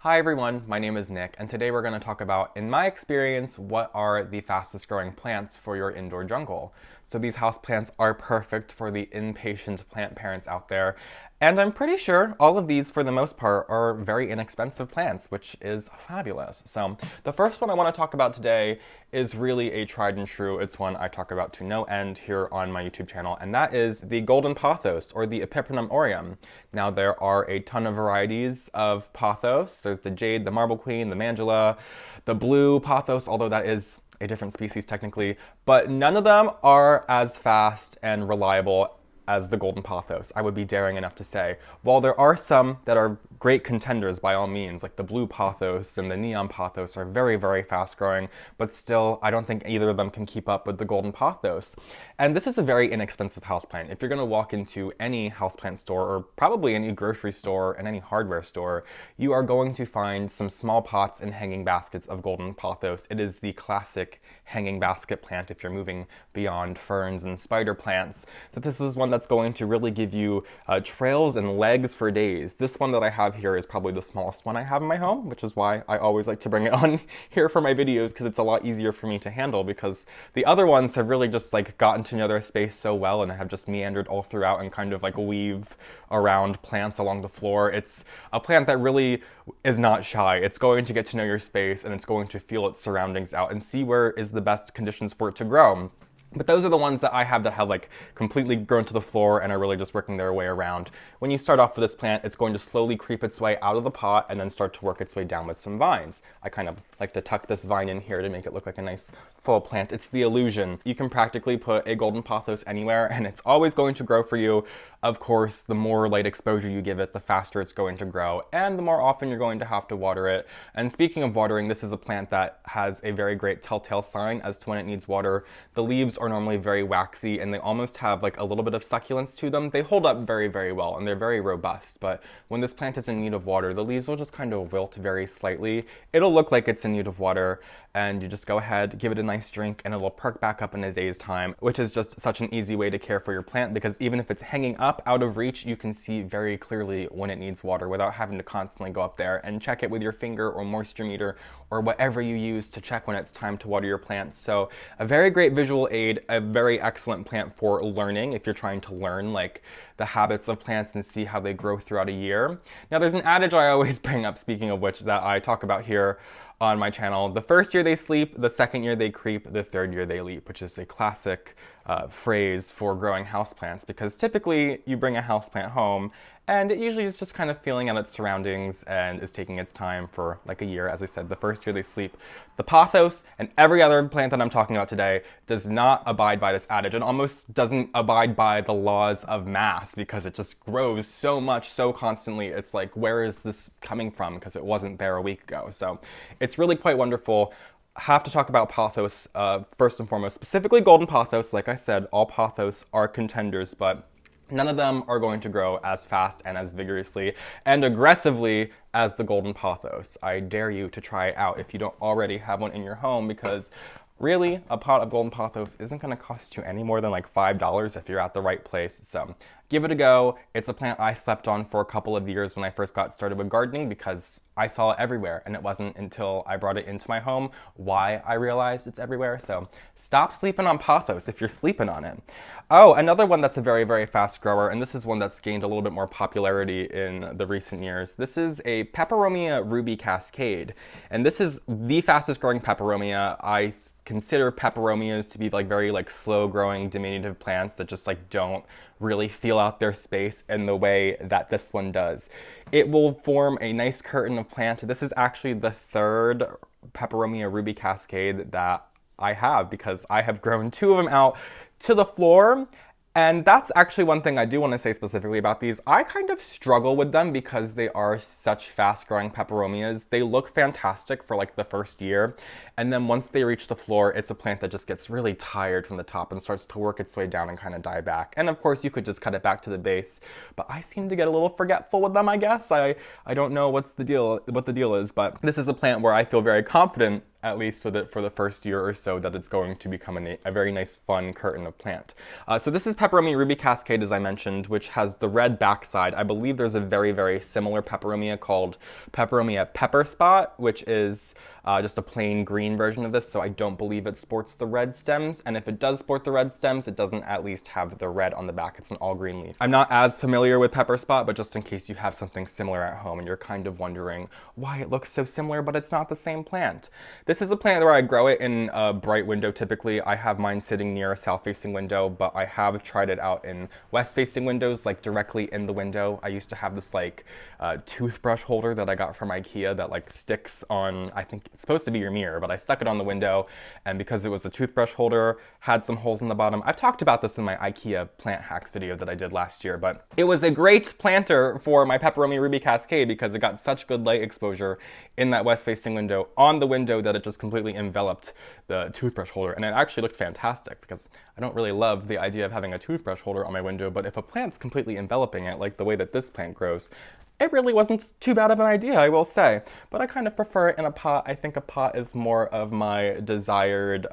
Hi everyone, my name is Nick, and today we're going to talk about, in my experience, what are the fastest growing plants for your indoor jungle. So these houseplants are perfect for the impatient plant parents out there, and I'm pretty sure all of these, for the most part, are very inexpensive plants, which is fabulous. So the first one I want to talk about today is really a tried and true. It's one I talk about to no end here on my YouTube channel, and that is the golden pothos, or the Epipremnum aureum. Now, there are a ton of varieties of pothos. There's the jade, the marble queen, the mandula, the blue pothos, although that is a different species technically, but none of them are as fast and reliable as the golden pothos, I would be daring enough to say. While there are some that are great contenders by all means, like the blue pothos and the neon pothos are very, very fast growing, but still, I don't think either of them can keep up with the golden pothos. And this is a very inexpensive houseplant. If you're gonna walk into any houseplant store, or probably any grocery store and any hardware store, you are going to find some small pots and hanging baskets of golden pothos. It is the classic hanging basket plant if you're moving beyond ferns and spider plants. So this is one that's going to really give you trails and legs for days. This one that I have here is probably the smallest one I have in my home, which is why I always like to bring it on here for my videos, because it's a lot easier for me to handle, because the other ones have really just like gotten to know their space so well and have just meandered all throughout and kind of like weave around plants along the floor. It's a plant that really is not shy. It's going to get to know your space and it's going to feel its surroundings out and see where is the best conditions for it to grow. But those are the ones that I have that have like completely grown to the floor and are really just working their way around. When you start off with this plant, it's going to slowly creep its way out of the pot and then start to work its way down with some vines. I kind of like to tuck this vine in here to make it look like a nice full plant. It's the illusion. You can practically put a golden pothos anywhere and it's always going to grow for you. Of course, the more light exposure you give it, the faster it's going to grow, and the more often you're going to have to water it. And speaking of watering, this is a plant that has a very great telltale sign as to when it needs water. The leaves are normally very waxy and they almost have like a little bit of succulence to them. They hold up very, very well and they're very robust, but when this plant is in need of water, the leaves will just kind of wilt very slightly. It'll look like it's in need of water, and you just go ahead, give it a nice drink, and it'll perk back up in a day's time, which is just such an easy way to care for your plant, because even if it's hanging up out of reach, you can see very clearly when it needs water without having to constantly go up there and check it with your finger or moisture meter or whatever you use to check when it's time to water your plants. So a very great visual aid, a very excellent plant for learning if you're trying to learn like the habits of plants and see how they grow throughout a year. Now, there's an adage I always bring up, speaking of which, that I talk about here on my channel. The first year they sleep, the second year they creep, the third year they leap, which is a classic phrase for growing houseplants, because typically you bring a houseplant home and it usually is just kind of feeling out its surroundings and is taking its time for like a year. As I said, the first year they sleep. The pothos and every other plant that I'm talking about today does not abide by this adage and almost doesn't abide by the laws of mass, because it just grows so much, so constantly. It's like, where is this coming from? Because it wasn't there a week ago. So it's really quite wonderful. Have to talk about pothos first and foremost, specifically golden pothos. Like I said, all pothos are contenders, but none of them are going to grow as fast and as vigorously and aggressively as the golden pothos. I dare you to try it out if you don't already have one in your home, because really, a pot of golden pothos isn't going to cost you any more than like $5 if you're at the right place. So give it a go. It's a plant I slept on for a couple of years when I first got started with gardening, because I saw it everywhere, and it wasn't until I brought it into my home why I realized it's everywhere. So stop sleeping on pothos if you're sleeping on it. Oh, another one that's a very, very fast grower, and this is one that's gained a little bit more popularity in the recent years. This is a Peperomia ruby Cascade, and this is the fastest growing Peperomia. I consider peperomias to be like very like slow growing diminutive plants that just like don't really feel out their space in the way that this one does. It will form a nice curtain of plant. This is actually the third Peperomia ruby Cascade that I have, because I have grown two of them out to the floor. And that's actually one thing I do want to say specifically about these. I kind of struggle with them because they are such fast-growing peperomias. They look fantastic for like the first year, and then once they reach the floor, it's a plant that just gets really tired from the top and starts to work its way down and kind of die back. And of course, you could just cut it back to the base, but I seem to get a little forgetful with them, I guess. I don't know what the deal is, but this is a plant where I feel very confident at least with it for the first year or so, that it's going to become a very nice, fun curtain of plant. So this is Peperomia ruby Cascade, as I mentioned, which has the red backside. I believe there's a very, very similar Peperomia called Peperomia pepper spot, which is just a plain green version of this, so I don't believe it sports the red stems, and if it does sport the red stems, it doesn't at least have the red on the back. It's an all green leaf. I'm not as familiar with pepper spot, but just in case you have something similar at home and you're kind of wondering why it looks so similar but it's not the same plant. This is a plant where I grow it in a bright window typically. I have mine sitting near a south-facing window, but I have tried it out in west-facing windows, like directly in the window. I used to have this like toothbrush holder that I got from IKEA that like sticks on, I think it's supposed to be your mirror, but I stuck it on the window, and because it was a toothbrush holder, had some holes in the bottom. I've talked about this in my IKEA plant hacks video that I did last year, but it was a great planter for my Peperomia ruby Cascade because it got such good light exposure in that west-facing window on the window that it just completely enveloped the toothbrush holder, and it actually looked fantastic because I don't really love the idea of having a toothbrush holder on my window, but if a plant's completely enveloping it, like the way that this plant grows, it really wasn't too bad of an idea, I will say. But I kind of prefer it in a pot. I think a pot is more of my desired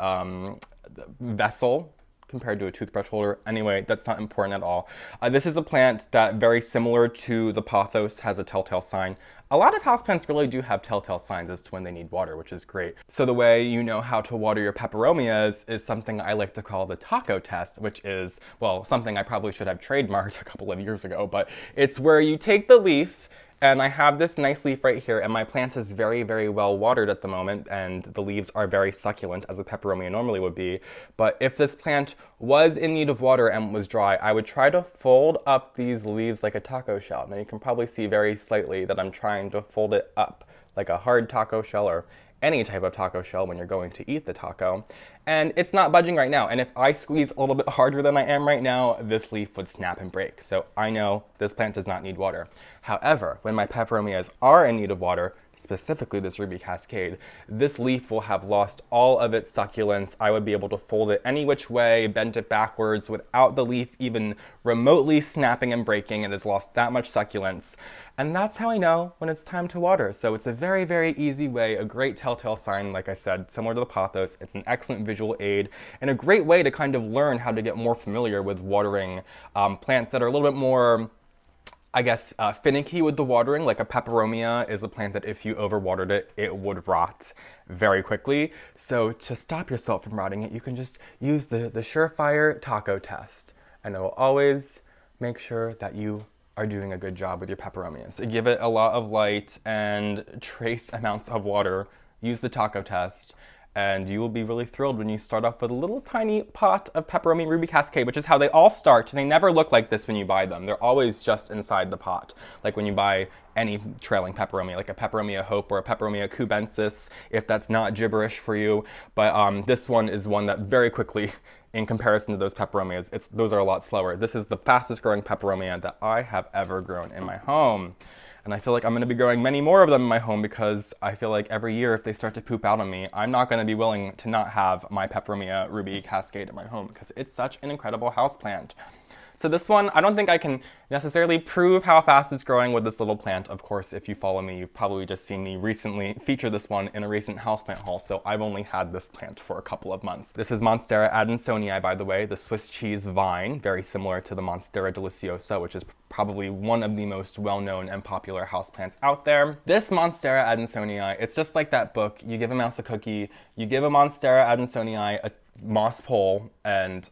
vessel compared to a toothbrush holder. Anyway, that's not important at all. This is a plant that, very similar to the pothos, has a telltale sign. A lot of houseplants really do have telltale signs as to when they need water, which is great. So the way you know how to water your peperomias is something I like to call the taco test, which is, well, something I probably should have trademarked a couple of years ago, but it's where you take the leaf, and I have this nice leaf right here, and my plant is very, very well watered at the moment, and the leaves are very succulent, as a peperomia normally would be. But if this plant was in need of water and was dry, I would try to fold up these leaves like a taco shell. Now you can probably see very slightly that I'm trying to fold it up like a hard taco shell, or any type of taco shell when you're going to eat the taco. And it's not budging right now. And if I squeeze a little bit harder than I am right now, this leaf would snap and break. So I know this plant does not need water. However, when my peperomias are in need of water, specifically this ruby Cascade, this leaf will have lost all of its succulence. I would be able to fold it any which way, bend it backwards without the leaf even remotely snapping and breaking. It has lost that much succulence. And that's how I know when it's time to water. So it's a very, very easy way, a great telltale sign, like I said, similar to the pothos. It's an excellent visual aid and a great way to kind of learn how to get more familiar with watering plants that are a little bit more, I guess, finicky with the watering. Like a peperomia is a plant that if you overwatered it, it would rot very quickly. So to stop yourself from rotting it, you can just use the surefire taco test, and it will always make sure that you are doing a good job with your peperomias. So give it a lot of light and trace amounts of water. Use the taco test, and you will be really thrilled when you start off with a little tiny pot of Peperomia ruby Cascade, which is how they all start. They never look like this when you buy them. They're always just inside the pot, like when you buy any trailing peperomia, like a Peperomia hope or a Peperomia cubensis, if that's not gibberish for you. But this one is one that very quickly, in comparison to those peperomias, those are a lot slower. This is the fastest growing peperomia that I have ever grown in my home. And I feel like I'm going to be growing many more of them in my home because I feel like every year if they start to poop out on me, I'm not going to be willing to not have my Peperomia ruby Cascade in my home because it's such an incredible houseplant. So this one, I don't think I can necessarily prove how fast it's growing with this little plant. Of course, if you follow me, you've probably just seen me recently feature this one in a recent houseplant haul, so I've only had this plant for a couple of months. This is Monstera ADANSONII, by the way, the Swiss cheese vine, very similar to the Monstera deliciosa, which is probably one of the most well-known and popular houseplants out there. This Monstera ADANSONII, it's just like that book. You give a mouse a cookie, you give a Monstera ADANSONII a moss pole, and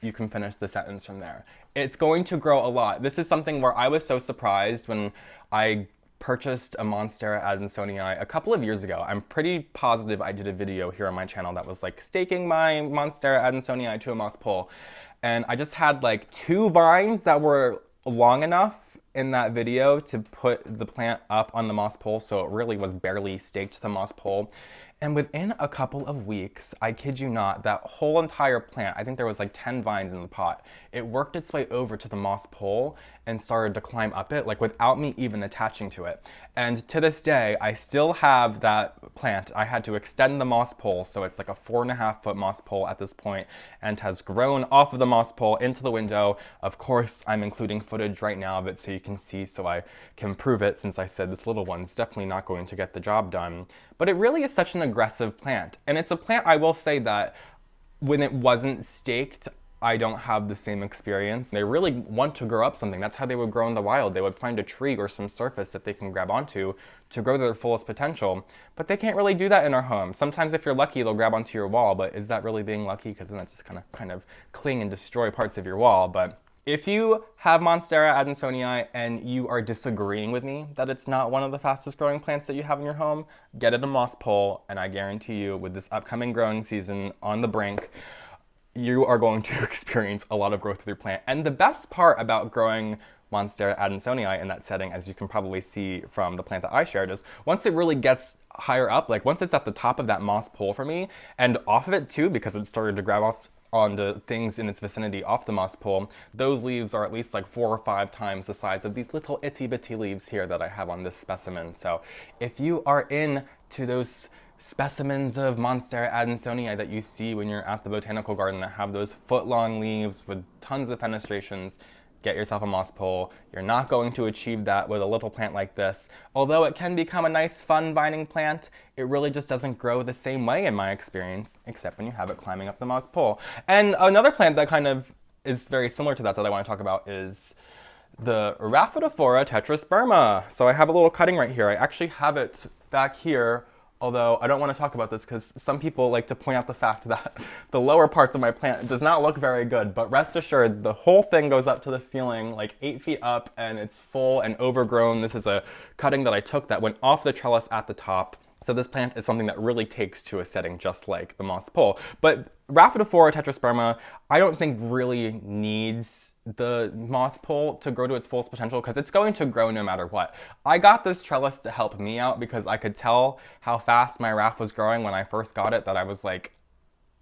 you can finish the sentence from there. It's going to grow a lot. This is something where I was so surprised when I purchased a Monstera ADANSONII a couple of years ago. I'm pretty positive I did a video here on my channel that was like staking my Monstera ADANSONII to a moss pole. And I just had like 2 vines that were long enough in that video to put the plant up on the moss pole, so it really was barely staked to the moss pole. And within a couple of weeks, I kid you not, that whole entire plant, I think there was like 10 vines in the pot, it worked its way over to the moss pole and started to climb up it, like without me even attaching to it. And to this day, I still have that plant. I had to extend the moss pole, so it's like a 4.5-foot moss pole at this point, and has grown off of the moss pole into the window. Of course, I'm including footage right now of it so you can see, so I can prove it, since I said this little one's definitely not going to get the job done. But it really is such an aggressive plant, and it's a plant, I will say, that when it wasn't staked, I don't have the same experience. They really want to grow up something. That's how they would grow in the wild. They would find a tree or some surface that they can grab onto to grow their fullest potential. But they can't really do that in our home. Sometimes if you're lucky, they'll grab onto your wall, but is that really being lucky? Because then that's just kind of cling and destroy parts of your wall. But if you have Monstera adansonii and you are disagreeing with me that it's not one of the fastest growing plants that you have in your home, get it a moss pole, and I guarantee you, with this upcoming growing season on the brink, you are going to experience a lot of growth with your plant. And the best part about growing Monstera adansonii in that setting, as you can probably see from the plant that I shared, is once it really gets higher up, like once it's at the top of that moss pole for me, and off of it too, because it started to grab off onto things in its vicinity off the moss pole, those leaves are at least like 4 or 5 times the size of these little itty bitty leaves here that I have on this specimen. So if you are into those specimens of Monstera adansonii that you see when you're at the botanical garden that have those foot-long leaves with tons of fenestrations, get yourself a moss pole. You're not going to achieve that with a little plant like this. Although it can become a nice, fun vining plant, it really just doesn't grow the same way in my experience, except when you have it climbing up the moss pole. And another plant that kind of is very similar to that I want to talk about is the Rhaphidophora tetrasperma. So I have a little cutting right here. I actually have it back here, although I don't want to talk about this because some people like to point out the fact that the lower parts of my plant does not look very good, but rest assured, the whole thing goes up to the ceiling, like 8 feet up, and it's full and overgrown. This is a cutting that I took that went off the trellis at the top. So this plant is something that really takes to a setting just like the moss pole. But Rhaphidophora tetrasperma, I don't think really needs the moss pole to grow to its fullest potential because it's going to grow no matter what. I got this trellis to help me out because I could tell how fast my Raph was growing when I first got it, that I was like,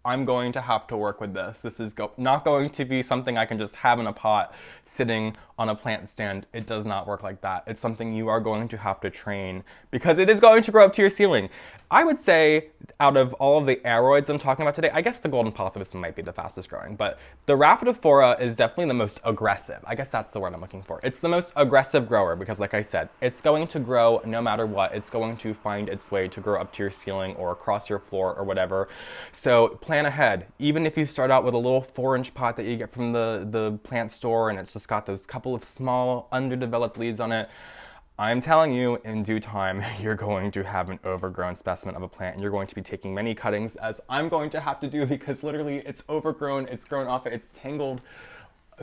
I'm going to have to work with this. This is not going to be something I can just have in a pot sitting on a plant stand. It does not work like that. It's something you are going to have to train because it is going to grow up to your ceiling. I would say out of all of the aroids I'm talking about today, I guess the golden pothos might be the fastest growing, but the Rhaphidophora is definitely the most aggressive. I guess that's the word I'm looking for. It's the most aggressive grower because, like I said, it's going to grow no matter what. It's going to find its way to grow up to your ceiling or across your floor or whatever. So plan ahead. Even if you start out with a little 4-inch pot that you get from the plant store and it's just got those couple of small underdeveloped leaves on it, I'm telling you, in due time, you're going to have an overgrown specimen of a plant and you're going to be taking many cuttings, as I'm going to have to do, because literally it's overgrown, it's grown off, it's tangled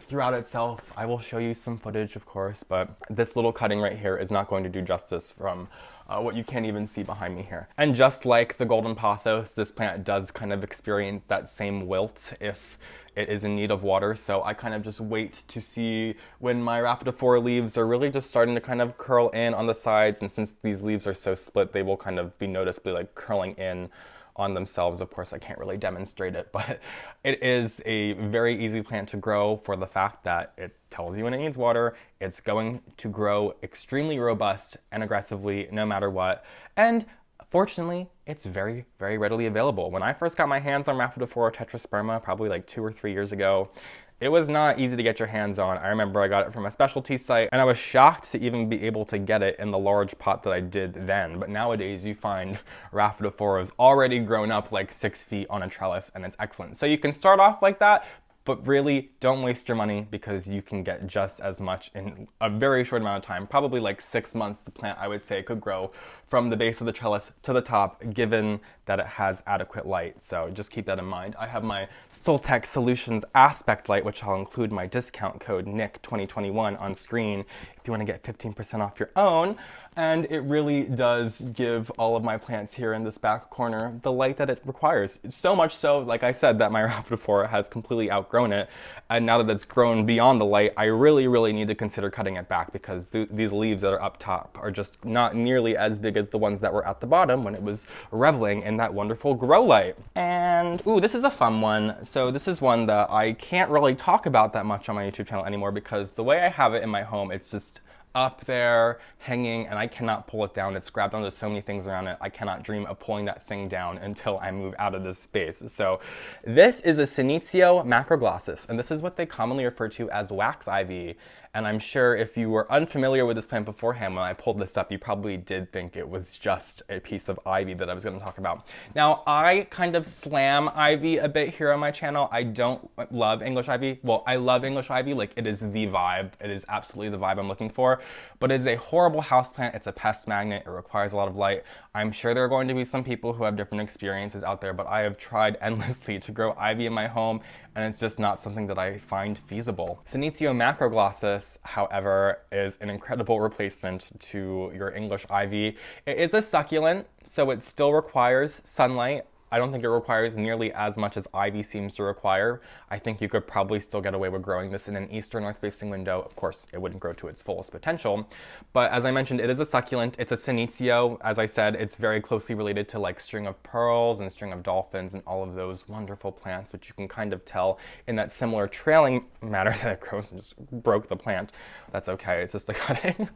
throughout itself. I will show you some footage, of course, but this little cutting right here is not going to do justice from what you can't even see behind me here. And just like the golden pothos, this plant does kind of experience that same wilt if it is in need of water. So I kind of just wait to see when my Rhaphidophora leaves are really just starting to kind of curl in on the sides. And since these leaves are so split, they will kind of be noticeably like curling in on themselves. Of course, I can't really demonstrate it, but it is a very easy plant to grow for the fact that it tells you when it needs water. It's going to grow extremely robust and aggressively no matter what. And fortunately, it's very, very readily available. When I first got my hands on Rhaphidophora tetrasperma, probably like 2 or 3 years ago, it was not easy to get your hands on. I remember I got it from a specialty site and I was shocked to even be able to get it in the large pot that I did then. But nowadays you find Rhaphidophoras already grown up like 6 feet on a trellis and it's excellent. So you can start off like that, but really don't waste your money because you can get just as much in a very short amount of time. Probably like 6 months the plant, I would say, could grow from the base of the trellis to the top, given that it has adequate light. So just keep that in mind. I have my SOLTECH Solutions Aspect Light, which I'll include my discount code NICK2021 on screen if you want to get 15% off your own. And it really does give all of my plants here in this back corner the light that it requires. So much so, like I said, that my Rhaphidophora has completely outgrown it. And now that it's grown beyond the light, I really, really need to consider cutting it back because these leaves that are up top are just not nearly as big as the ones that were at the bottom when it was reveling in that wonderful grow light. And, ooh, this is a fun one. So this is one that I can't really talk about that much on my YouTube channel anymore because the way I have it in my home, it's just up there hanging and I cannot pull it down. It's grabbed onto so many things around it. I cannot dream of pulling that thing down until I move out of this space. So this is a Senecio macroglossus, and this is what they commonly refer to as wax ivy. And I'm sure if you were unfamiliar with this plant beforehand, when I pulled this up, you probably did think it was just a piece of ivy that I was going to talk about. Now, I kind of slam ivy a bit here on my channel. I don't love English ivy. Well, I love English ivy. Like, it is the vibe. It is absolutely the vibe I'm looking for. But it is a horrible houseplant. It's a pest magnet. It requires a lot of light. I'm sure there are going to be some people who have different experiences out there, but I have tried endlessly to grow ivy in my home, and it's just not something that I find feasible. Senecio macroglossus, however, is an incredible replacement to your English ivy. It is a succulent, so it still requires sunlight. I don't think it requires nearly as much as ivy seems to require. I think you could probably still get away with growing this in an east or north-facing window. Of course, it wouldn't grow to its fullest potential. But as I mentioned, it is a succulent. It's a Senecio. As I said, it's very closely related to like string of pearls and string of dolphins and all of those wonderful plants, which you can kind of tell in that similar trailing matter that it grows and just broke the plant. That's okay, it's just a cutting.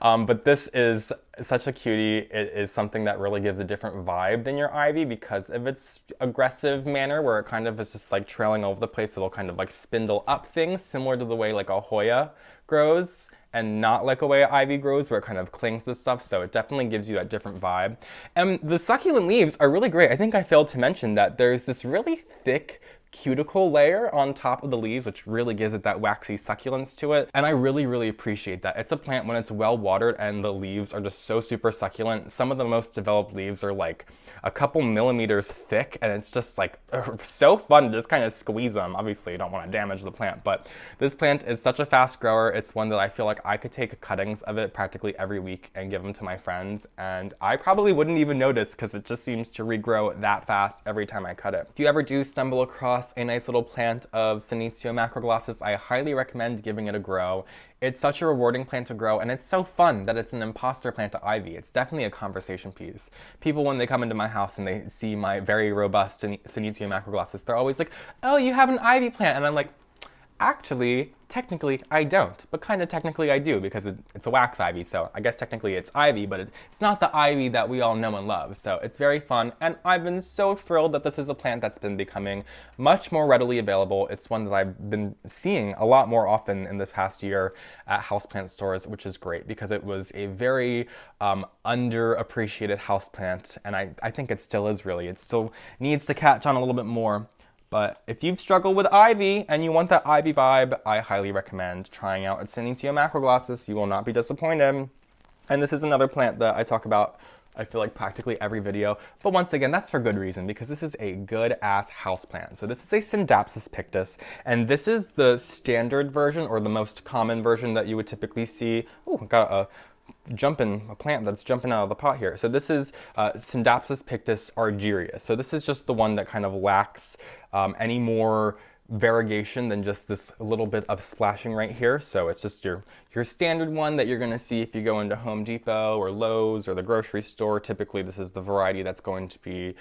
But this is such a cutie. It is something that really gives a different vibe than your ivy because of its aggressive manner where it kind of is just like trailing over the place. It'll kind of like spindle up things similar to the way like a Hoya grows and not like a way ivy grows where it kind of clings to stuff. So it definitely gives you that different vibe. And the succulent leaves are really great. I think I failed to mention that there's this really thick cuticle layer on top of the leaves, which really gives it that waxy succulence to it. And I really, really appreciate that. It's a plant when it's well watered and the leaves are just so super succulent. Some of the most developed leaves are like a couple millimeters thick, and it's just like so fun to just kind of squeeze them. Obviously, you don't want to damage the plant, but this plant is such a fast grower. It's one that I feel like I could take cuttings of it practically every week and give them to my friends, and I probably wouldn't even notice because it just seems to regrow that fast every time I cut it. If you ever do stumble across a nice little plant of Senecio macroglossus, I highly recommend giving it a grow. It's such a rewarding plant to grow, and it's so fun that it's an imposter plant to ivy. It's definitely a conversation piece. People, when they come into my house and they see my very robust Senecio macroglossus, they're always like, oh, you have an ivy plant. And I'm like, actually, technically, I don't, but kind of technically I do because it's a wax ivy, so I guess technically it's ivy, but it's not the ivy that we all know and love. So it's very fun, and I've been so thrilled that this is a plant that's been becoming much more readily available. It's one that I've been seeing a lot more often in the past year at houseplant stores, which is great because it was a very underappreciated houseplant, and I think it still is really. It still needs to catch on a little bit more. But if you've struggled with ivy and you want that ivy vibe, I highly recommend trying out Senecio macroglossus. You will not be disappointed. And this is another plant that I talk about, I feel like, practically every video. But once again, that's for good reason, because this is a good-ass houseplant. So this is a Scindapsus pictus, and this is the standard version, or the most common version that you would typically see. Oh, got a plant that's jumping out of the pot here. So this is Scindapsus pictus Argyreus. So this is just the one that kind of lacks any more variegation than just this little bit of splashing right here. So it's just your standard one that you're going to see if you go into Home Depot or Lowe's or the grocery store. Typically this is the variety that's going to be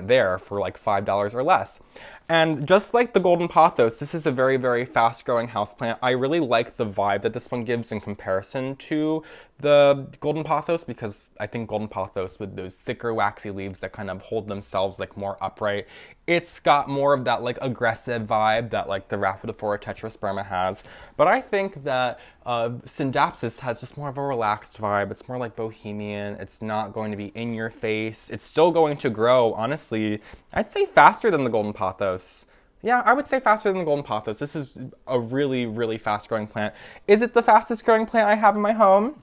there for like $5 or less. And just like the golden pothos, this is a very, very fast growing houseplant. I really like the vibe that this one gives in comparison to the golden pothos, because I think golden pothos with those thicker waxy leaves that kind of hold themselves like more upright, it's got more of that like aggressive vibe that like the Rhaphidophora tetrasperma has. But I think that Scindapsus has just more of a relaxed vibe. It's more like bohemian. It's not going to be in your face. It's still going to grow, honestly, I'd say faster than the golden pothos. Yeah, I would say faster than the golden pothos. This is a really, really fast growing plant. Is it the fastest growing plant I have in my home?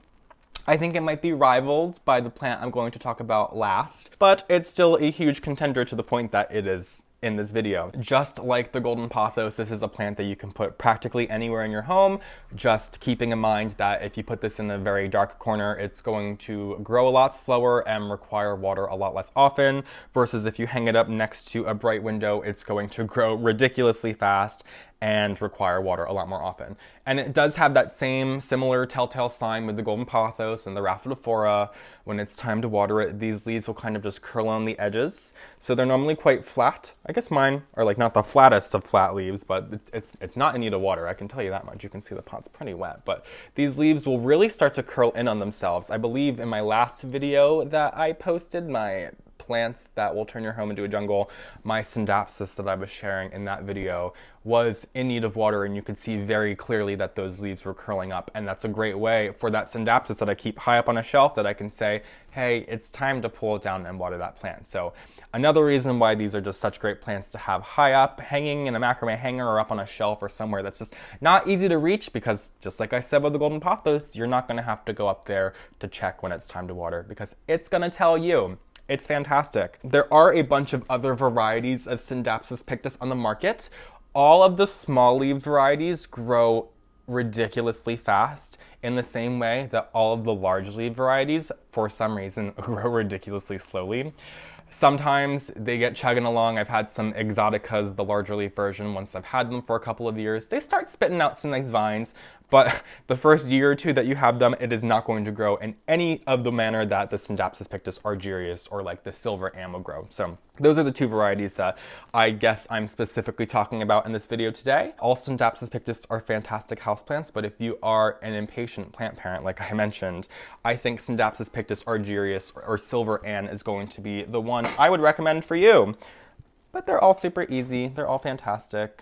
I think it might be rivaled by the plant I'm going to talk about last, but it's still a huge contender to the point that it is in this video. Just like the golden pothos, this is a plant that you can put practically anywhere in your home, just keeping in mind that if you put this in a very dark corner, it's going to grow a lot slower and require water a lot less often, versus if you hang it up next to a bright window, it's going to grow ridiculously fast and require water a lot more often. And it does have that same similar telltale sign with the golden pothos and the Rhaphidophora, when it's time to water it, these leaves will kind of just curl on the edges. So they're normally quite flat. I guess mine are like not the flattest of flat leaves, but it's not in need of water. I can tell you that much. You can see the pot's pretty wet, but these leaves will really start to curl in on themselves. I believe in my last video that I posted, my plants that will turn your home into a jungle, my Scindapsus that I was sharing in that video was in need of water, and you could see very clearly that those leaves were curling up. And that's a great way for that Scindapsus that I keep high up on a shelf that I can say, hey, it's time to pull it down and water that plant. So another reason why these are just such great plants to have high up, hanging in a macrame hanger or up on a shelf or somewhere that's just not easy to reach, because just like I said with the golden pothos, you're not going to have to go up there to check when it's time to water, because it's going to tell you. It's fantastic. There are a bunch of other varieties of Scindapsus pictus on the market. All of the small leaf varieties grow ridiculously fast in the same way that all of the large leaf varieties, for some reason, grow ridiculously slowly. Sometimes they get chugging along. I've had some exoticas, the larger leaf version. Once I've had them for a couple of years, they start spitting out some nice vines. But the first year or two that you have them, it is not going to grow in any of the manner that the Scindapsus pictus Argyreus or like the silver AUREUM will grow. So those are the two varieties that I guess I'm specifically talking about in this video today. All Scindapsus pictus are fantastic houseplants, but if you are an impatient plant parent, like I mentioned, I think Scindapsus pictus Argyreus or silver AUREUM is going to be the one I would recommend for you. But they're all super easy. They're all fantastic.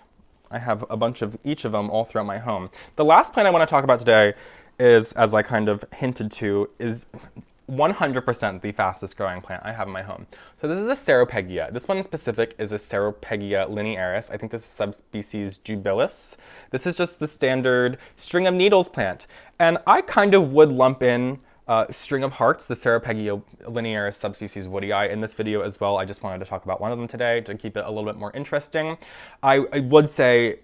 I have a bunch of each of them all throughout my home. The last plant I want to talk about today is, as I kind of hinted to, is 100% the fastest growing plant I have in my home. So this is a Ceropegia. This one in specific is a Ceropegia linearis. I think this is subspecies DUBILIS. This is just the standard string of needles plant. And I kind of would lump in string of hearts, the Ceropegia linearis subspecies woodii, in this video as well. I just wanted to talk about one of them today to keep it a little bit more interesting. I would say,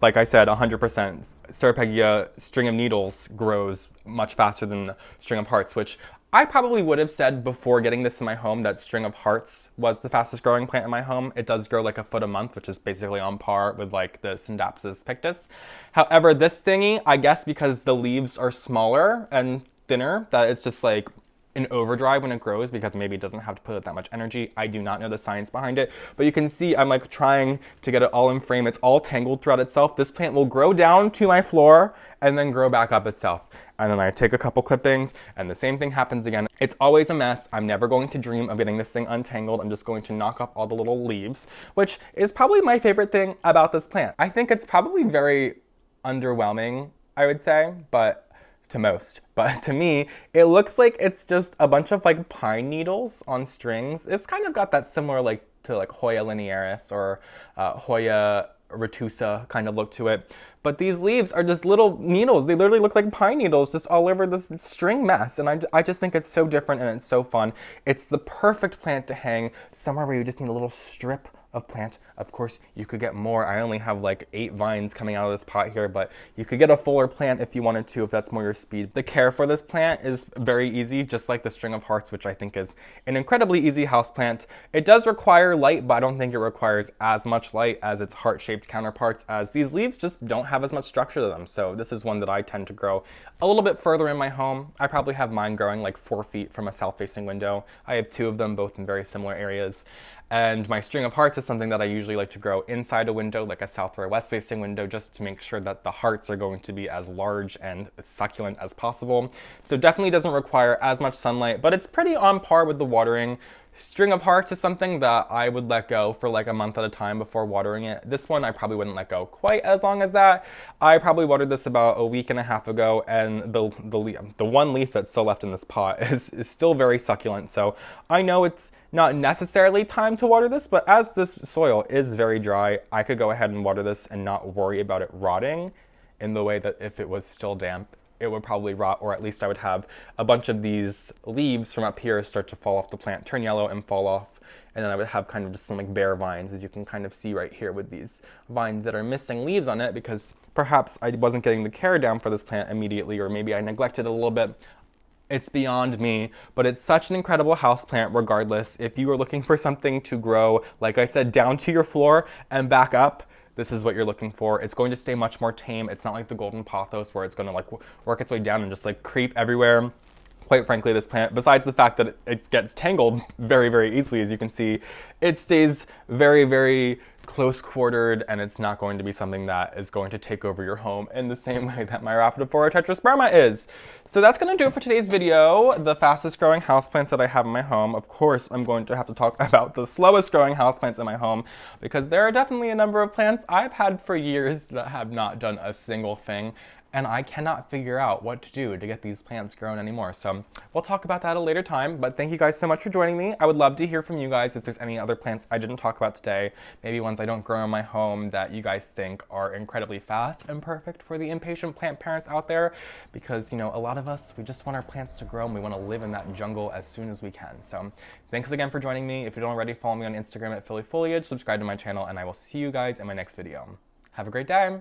like I said, 100% Ceropegia string of needles grows much faster than the string of hearts, which I probably would have said before getting this in my home that string of hearts was the fastest growing plant in my home. It does grow like a foot a month, which is basically on par with like the Scindapsus pictus. However, this thingy, I guess because the leaves are smaller and thinner, that it's just like an overdrive when it grows, because maybe it doesn't have to put out that much energy. I do not know the science behind it, but you can see I'm like trying to get it all in frame. It's all tangled throughout itself. This plant will grow down to my floor and then grow back up itself. And then I take a couple clippings and the same thing happens again. It's always a mess. I'm never going to dream of getting this thing untangled. I'm just going to knock off all the little leaves, which is probably my favorite thing about this plant. I think it's probably very underwhelming, I would say, but to most. But to me, it looks like it's just a bunch of like pine needles on strings. It's kind of got that similar like to like Hoya linearis or Hoya retusa kind of look to it. But these leaves are just little needles. They literally look like pine needles just all over this string mess. And I just think it's so different and it's so fun. It's the perfect plant to hang somewhere where you just need a little strip of plant. Of course, you could get more. I only have like 8 vines coming out of this pot here, but you could get a fuller plant if you wanted to, if that's more your speed. The care for this plant is very easy, just like the string of hearts, which I think is an incredibly easy house plant. It does require light, but I don't think it requires as much light as its heart-shaped counterparts, as these leaves just don't have as much structure to them. So this is one that I tend to grow a little bit further in my home. I probably have mine growing like 4 feet from a south-facing window. I have 2 of them, both in very similar areas. And my string of hearts is something that I usually like to grow inside a window, like a south or a west facing window, just to make sure that the hearts are going to be as large and succulent as possible. So definitely doesn't require as much sunlight, but it's pretty on par with the watering. String of hearts is something that I would let go for like a month at a time before watering it. This one I probably wouldn't let go quite as long as that. I probably watered this about a week and a half ago, and the one leaf that's still left in this pot is still very succulent. So I know it's not necessarily time to water this, but as this soil is very dry, I could go ahead and water this and not worry about it rotting in the way that if it was still damp, it would probably rot, or at least I would have a bunch of these leaves from up here start to fall off the plant, turn yellow and fall off. And then I would have kind of just some like bare vines, as you can kind of see right here with these vines that are missing leaves on it, because perhaps I wasn't getting the care down for this plant immediately, or maybe I neglected it a little bit. It's beyond me, but it's such an incredible house plant regardless. If you are looking for something to grow, like I said, down to your floor and back up, this is what you're looking for. It's going to stay much more tame. It's not like the golden pothos where it's going to like work its way down and just like creep everywhere. quite frankly, this plant, besides the fact that it gets tangled very, very easily, as you can see, it stays very, very close quartered, and it's not going to be something that is going to take over your home in the same way that my Rhaphidophora tetrasperma is. So that's going to do it for today's video, the fastest growing houseplants that I have in my home. Of course, I'm going to have to talk about the slowest growing houseplants in my home, because there are definitely a number of plants I've had for years that have not done a single thing, and I cannot figure out what to do to get these plants grown anymore. So we'll talk about that at a later time, but thank you guys so much for joining me. I would love to hear from you guys if there's any other plants I didn't talk about today, maybe ones I don't grow in my home that you guys think are incredibly fast and perfect for the impatient plant parents out there, because, you know, a lot of us, we just want our plants to grow and we want to live in that jungle as soon as we can. So thanks again for joining me. If you don't already, follow me on Instagram at Philly Foliage, subscribe to my channel, and I will see you guys in my next video. Have a great day.